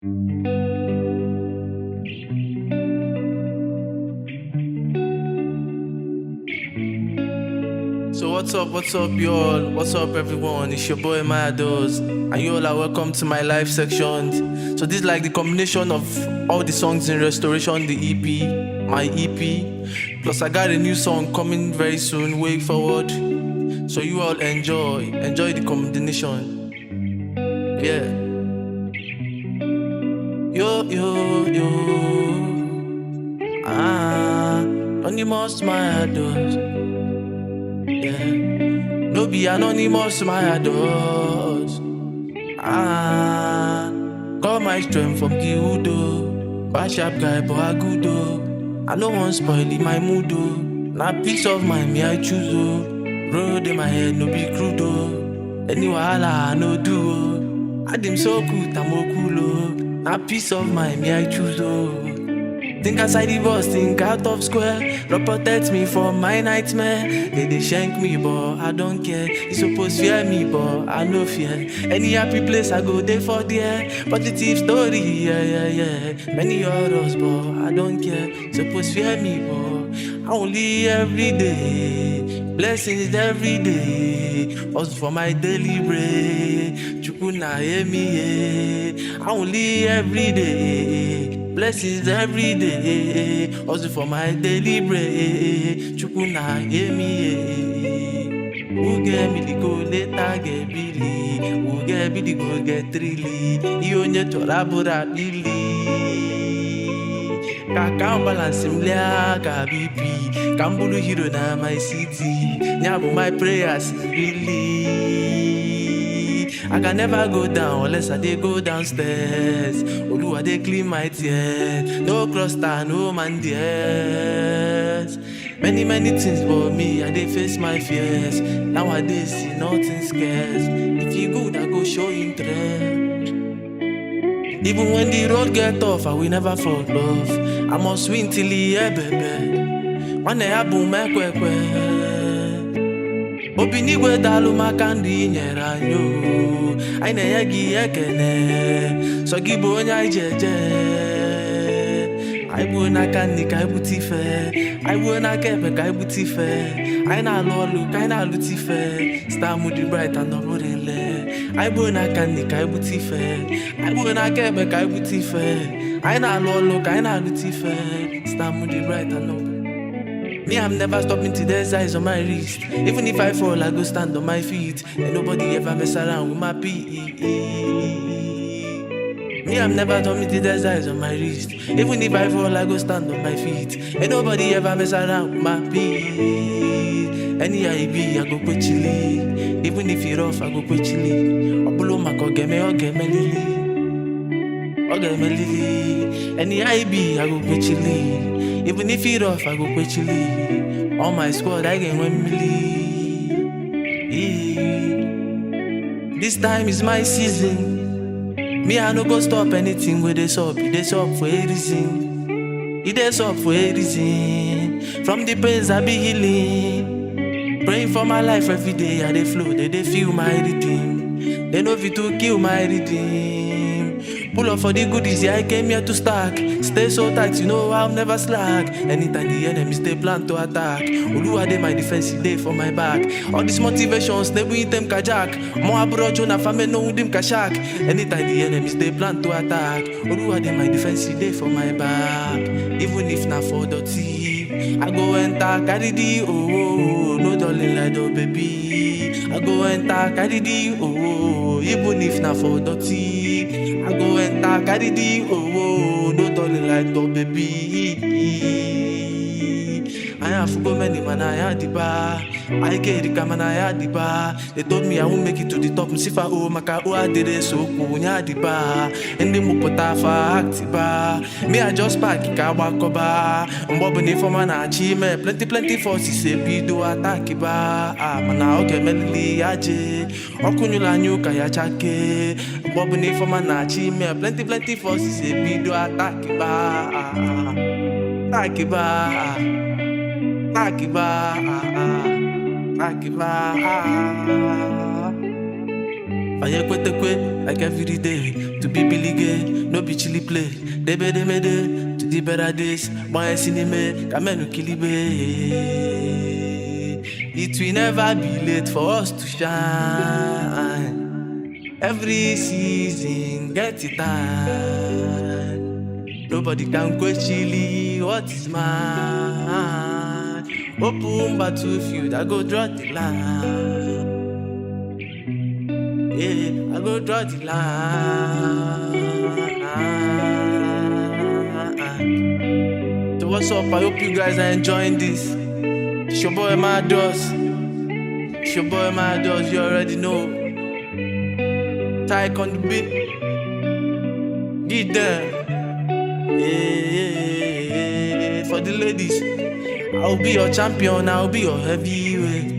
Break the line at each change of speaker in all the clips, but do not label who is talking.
So what's up, y'all? What's up, everyone? It's your boy Mayadox, and you all are welcome to my live sections. So this is like the combination of all the songs in Restoration, the EP, my EP. Plus I got a new song coming very soon, way forward. So you all enjoy the combination. Yeah. Yo. Anonymous Mayadox. Yeah. No be anonymous Mayadox. Call my strength from the Udo. Bad sharp guy, but I good oh. I no want spoil in my mood oh. Na peace of mind me I choose oh. Road in my head no be crude oh. Any wahala I no do oh. I dem so good I'm cool oh. Na peace of mind me I choose oh. Think outside the box, think out of square. Lord protect me from my nightmare. They shank me, but I don't care. You supposed fear me, but I no fear. Any happy place I go there for there. Positive story, yeah. Many others, but I don't care. Supposed fear me, but I only every day. Blessings every day. Also for my daily bread. Chukuna hear me, I only every day. Blessings every day, also for my daily bread. Chukuna hear me, who get me the go later get Billy, who get me the go get Trilly, you on your torabura Billy. Kakao balance him ka BP, Kambulu hero na my city, nyabu my prayers really. I can never go down unless I dey go downstairs. Oluwa dey clean my tears. No cross star, no man dares. Many things for me, I dey face my fears. Nowadays, see nothing scares. If you good, I go show interest. Even when the road get tough, I will never fall off. I must win till the end, baby. One day I boom my kwekwe. Obinigwe dalu makandi nyera yo. Aina yagi ekene. So gibo onya ijeje. Aibu na kani kaibu tife. Aibu na kepe kaibu tife. Aina lolu kaina lutife. Star moody bright and noborele. Aibu na kani kaibu tife. Aibu na kepe kaibu tife. Aina lolu kaina lutife. Star moody bright and noborele. Me, I'm never stopping till there's eyes on my wrist. Even if I fall, I go stand on my feet. And nobody ever mess around with my peace. Me, I'm never stopping till there's eyes on my wrist. Even if I fall, I go stand on my feet. And nobody ever mess around with my peace. Any IB, I go put chili. Even if you're rough, I go put chili. Opulo mako geme lili. Any IB, I go put chili. Even if it off, I go put chili. On my squad, I get 1 million. This time is my season. Me, I no go stop anything with this up. It is up for a reason. It is up for a reason. From the pains I be healing. Praying for my life every day. I they flow, they feel my redeem. They know if to kill my redeem. Pull up for the goodies, yeah, I came here to stack. Stay so tight, you know I'll never slack. Anytime the enemies, they plan to attack. Oluwa dey my defense, they for my back. All these motivations, they win them kajak. More abroad, na fame no them kashak. Anytime the enemies, they plan to attack. Oluwa dey my defense, they for my back. Even if na for dirty, I go enter, carry the oh, no darling like oh baby. I go enter, carry the oh, even if na for dirty. I go enter, carry the oh, no darling like oh baby. I have to go many man, I had the bar. I get the man, I had the bar. They told me I won't make it to the top. Msifa oh, maka oh, I did it so cool, nya the bar. And the mupota fa activa. Me I just pack ikawa koba. Mbobuni for man achieve plenty forces say be do attack ba. Mana okay melili aje. Okunyula nyuka ya chake. Mbobuni for man achieve plenty forces say be do attack ba. Aye kwete kwe, like every day. To be Billy Gay, no be chili play. Debe de mede, to the better days. My cinema, kamenu kilibe. It will never be late for us to shine. Every season, get it time. Nobody can question what is mine. Open battlefield, I go draw the line. Yeah, I go draw the line. So what's up? I hope you guys are enjoying this. It's your boy Mayadox. It's your boy Mayadox, you already know. Tyke on the beat. Get them. Yeah, for the ladies, I'll be your champion, I'll be your heavyweight.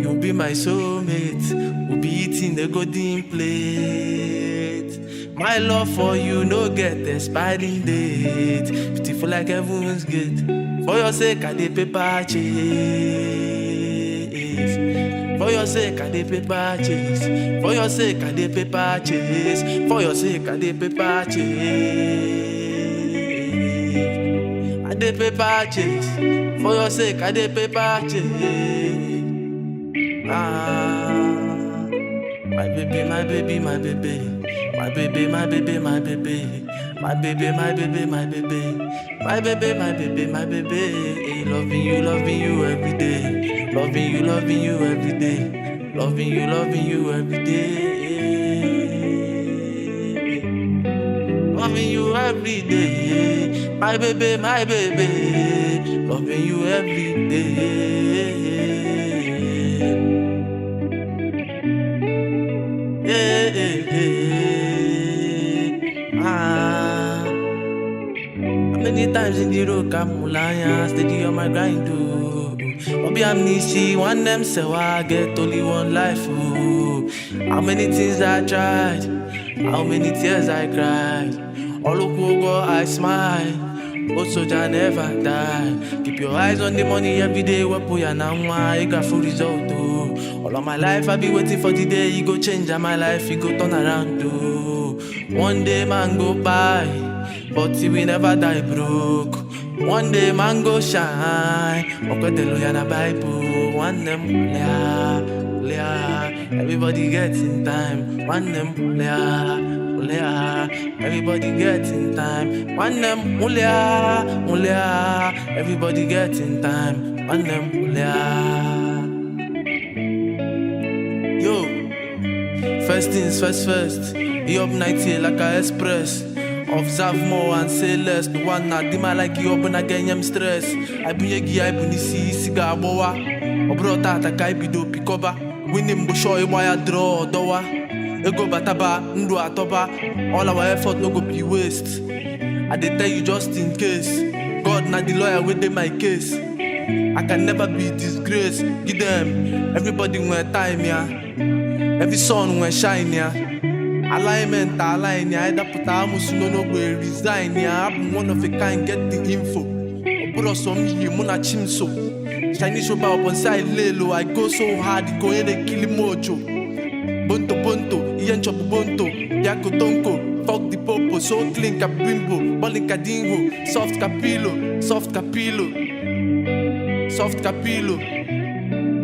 You'll be my soulmate, we'll be eating the golden plate. My love for you, no get expiring date. Beautiful like heaven's gate. For your sake, I dey paper chase. For your sake, I dey paper chase. For your sake, I dey paper chase. For your sake, I dey paper chase. I dey paper chase. For your sake, I dey paper chase. My baby, my baby, my baby. My baby, my baby, my baby. My baby, my baby, my baby. My baby, my baby, my baby. Loving you every day. Loving you every day. Loving you every day. Loving you every day. My baby, my baby. Loving you every day. Many times in the road, I'm mulaya, steady on my grind, oh. Obi amnisi, one them say I get only one life, oh. How many things I tried, how many tears I cried. All of go, I smile, but soldier never die. Keep your eyes on the money every day, wepo ya na mwa, you got full result, oh. All of my life I be waiting for the day you go change, and my life you go turn around, oh. One day man go by, but we never die broke. One day man go shine. Okotelo ya na Bible. One them lea. Everybody gets in time. One them lea. Everybody gets in time. One them lea. Everybody gets in time. One them lea. Yo, first things first. You up 90 like a express. Observe more and say less. The one na dima like you open again I'm stress. I bring a guy bunisi siga boa. Obro tata kai bido pikoba. Winning busho wire draw doa. Ego bataba ndu atoba. All our effort no go be waste. I dey tell you just in case. God na the lawyer with my case. I can never be disgraced. Give them everybody when time ya. Every sun when shine ya. Alignment, align ya. Either put amus no go resign ya. I'm one of a kind, get the info. Put us on me, muna chimso. Chinese show up on side lelo. I go so hard, go in a kill mojo. Bonto, iyan chop bonto. Yako tonko, fuck the popo. So clean capimbo, bowling cadingo. Soft capillo.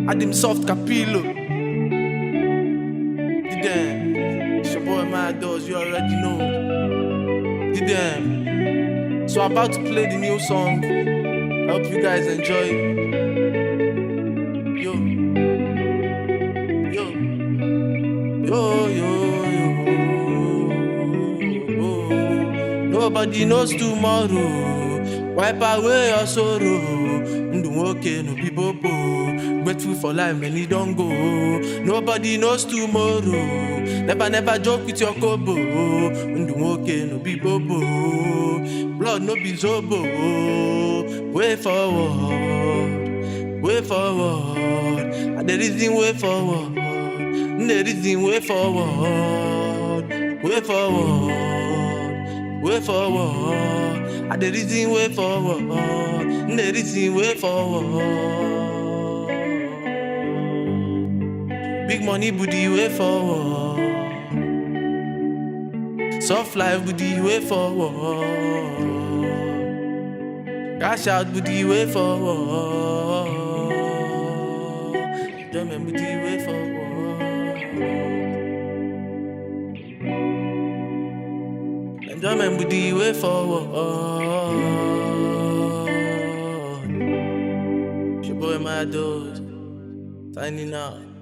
Adim soft capillo. Damn. It's your boy Mayadox, you already know. Damn. So I'm about to play the new song. I hope you guys enjoy. Yo. Nobody knows tomorrow. Wipe away your sorrow. Okay, no people grateful for life, many don't go. Nobody knows tomorrow. Never joke with your kobo. Okay, no people blood no be zobo. Way forward. And the reason way forward. The reason way forward. And the reason way forward. The reason way forward. Big money booty way forward. Soft life with the way forward. Cash out with the way forward. Enjoyment with the way forward. Enjoyment with the way forward. It's your boy Mayadox, signing out.